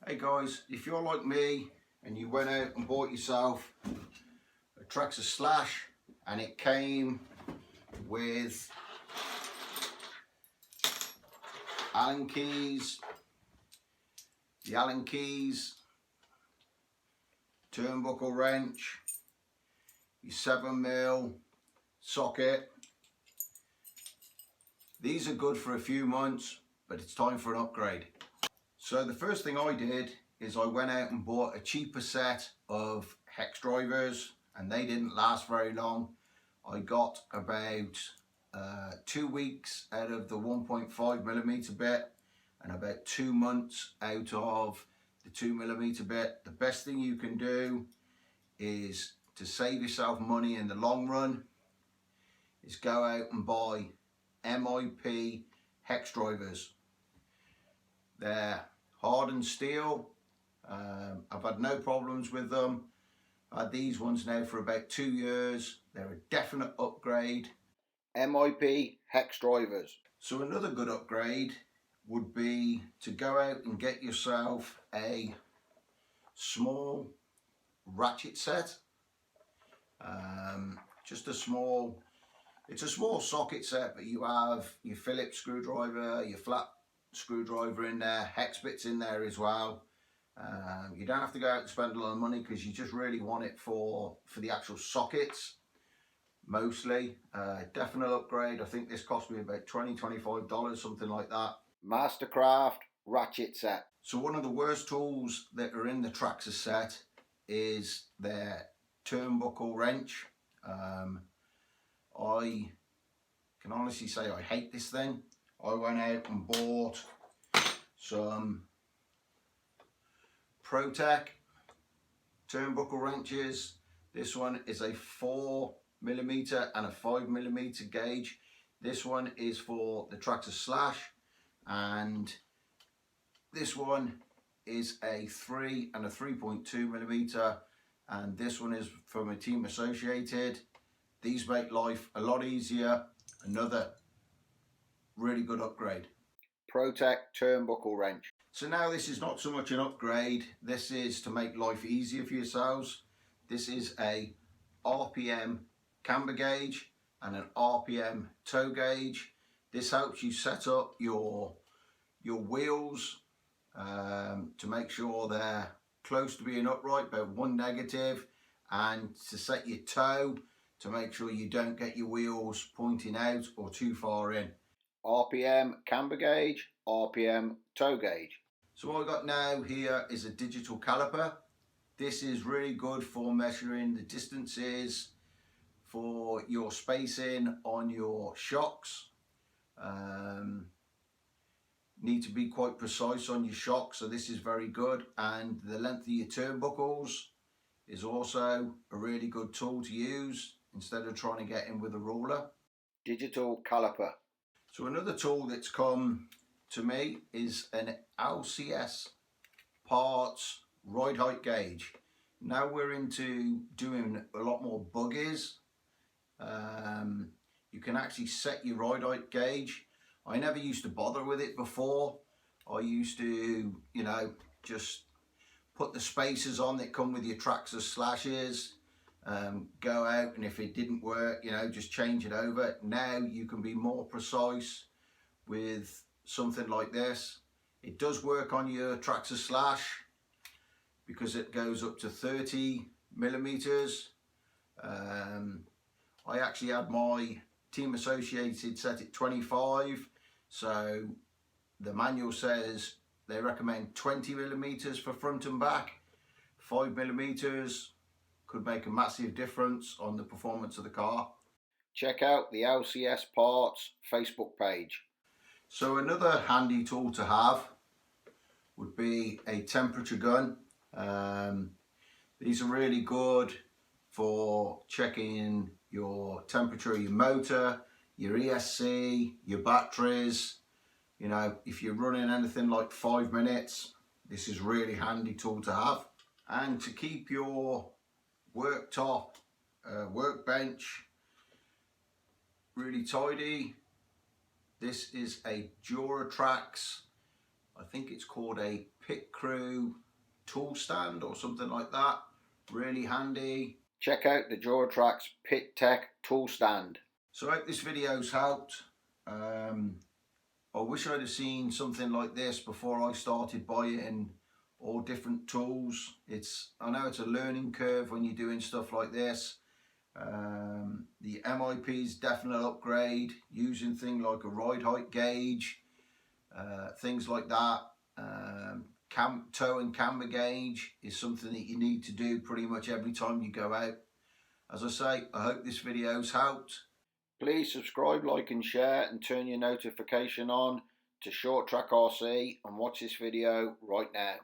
Hey guys, if you're like me and you went out and bought yourself a Traxxas Slash and it came with Allen keys, the Allen keys, turnbuckle wrench, your 7mm socket, these are good for a few months, but it's time for an upgrade. So the first thing I did is I went out and bought a cheaper set of hex drivers, and they didn't last very long. I got about 2 weeks out of the 1.5mm bit and about 2 months out of the 2mm bit. The best thing you can do is to save yourself money in the long run is go out and buy MIP hex drivers. They're hardened steel. I've had no problems with them. I've had these ones now for about 2 years. They're a definite upgrade. MIP hex drivers. So another good upgrade would be to go out and get yourself a small ratchet set. Just a small, it's a small socket set, but you have your Phillips screwdriver, your flat screwdriver in there, hex bits in there as well. You don't have to go out and spend a lot of money because you just really want it for the actual sockets mostly. Definite upgrade. I think this cost me about $20–25, something like that. Mastercraft ratchet set. So one of the worst tools that are in the Traxxas set is their turnbuckle wrench. I can honestly say I hate this thing. I went out and bought some ProTech turnbuckle wrenches. This one is a 4mm and a 5mm gauge. This one is for the Traxxas Slash, and this one is a 3 and a 3.2mm, and this one is from a Team Associated. These make life a lot easier. Another really good upgrade. ProTech turnbuckle wrench. So now this is not so much an upgrade, this is to make life easier for yourselves. This is a RPM camber gauge and an RPM toe gauge. This helps you set up your wheels to make sure they're close to being upright, about 1 negative, and to set your toe to make sure you don't get your wheels pointing out or too far in. RPM camber gauge, RPM toe gauge. So what I've got now here is a digital caliper. This is really good for measuring the distances for your spacing on your shocks. Need to be quite precise on your shocks, so this is very good. And the length of your turnbuckles is also a really good tool to use instead of trying to get in with a ruler. Digital caliper. So another tool that's come to me is an LCS parts ride height gauge. Now we're into doing a lot more buggies. You can actually set your ride height gauge. I never used to bother with it before. I used to, just put the spacers on that come with your Traxxas Slashes, go out, and if it didn't work, just change it over. Now you can be more precise with something like this. It does work on your Traxxas Slash because it goes up to 30mm. I actually had my Team Associated set at 25, so the manual says they recommend 20mm for front and back. 5mm could make a massive difference on the performance of the car. Check out the LCS Parts Facebook page. So another handy tool to have would be a temperature gun. These are really good for checking your temperature of your motor, your ESC, your batteries. If you're running anything like 5 minutes, this is really handy tool to have. And to keep your worktop, workbench really tidy, this is a Duratrax, I think it's called a Pit Crew tool stand or something like that. Really handy. Check out the Duratrax Pit Tech tool stand. So I hope this video's helped. I wish I'd have seen something like this before I started buying all different tools. I know it's a learning curve when you're doing stuff like this. The MIP's definite upgrade, using things like a ride height gauge, things like that. Toe and camber gauge is something that you need to do pretty much every time you go out. As I say, I hope this video's helped. Please subscribe, like and share, and turn your notification on to Short Track RC and watch this video right now.